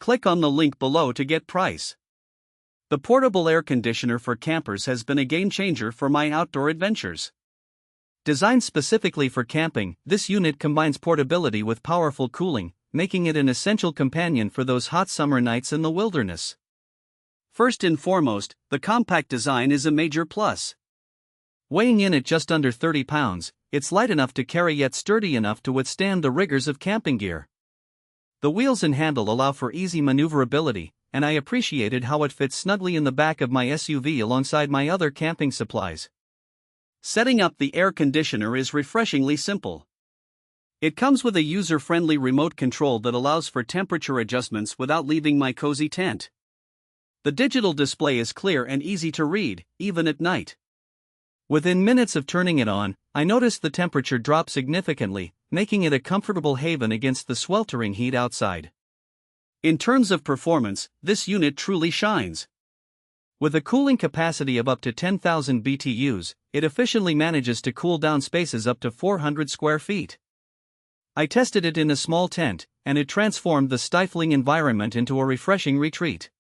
Click on the link below to get price. The portable air conditioner for campers has been a game changer for my outdoor adventures. Designed specifically for camping, this unit combines portability with powerful cooling, making it an essential companion for those hot summer nights in the wilderness. First and foremost, the compact design is a major plus. Weighing in at just under 30 pounds, it's light enough to carry yet sturdy enough to withstand the rigors of camping gear. The wheels and handle allow for easy maneuverability, and I appreciated how it fits snugly in the back of my SUV alongside my other camping supplies. Setting up the air conditioner is refreshingly simple. It comes with a user-friendly remote control that allows for temperature adjustments without leaving my cozy tent. The digital display is clear and easy to read, even at night. Within minutes of turning it on, I noticed the temperature drop significantly, making it a comfortable haven against the sweltering heat outside. In terms of performance, this unit truly shines. With a cooling capacity of up to 10,000 BTUs, it efficiently manages to cool down spaces up to 400 square feet. I tested it in a small tent, and it transformed the stifling environment into a refreshing retreat.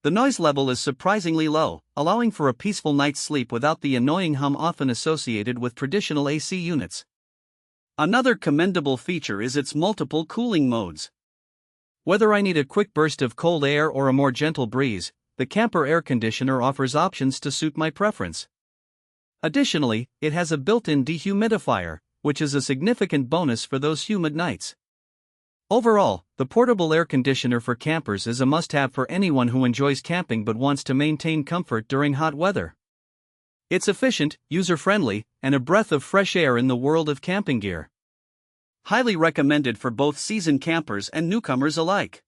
The noise level is surprisingly low, allowing for a peaceful night's sleep without the annoying hum often associated with traditional AC units. Another commendable feature is its multiple cooling modes. Whether I need a quick burst of cold air or a more gentle breeze, the camper air conditioner offers options to suit my preference. Additionally, it has a built-in dehumidifier, which is a significant bonus for those humid nights. Overall, the portable air conditioner for campers is a must-have for anyone who enjoys camping but wants to maintain comfort during hot weather. It's efficient, user-friendly, and a breath of fresh air in the world of camping gear. Highly recommended for both seasoned campers and newcomers alike.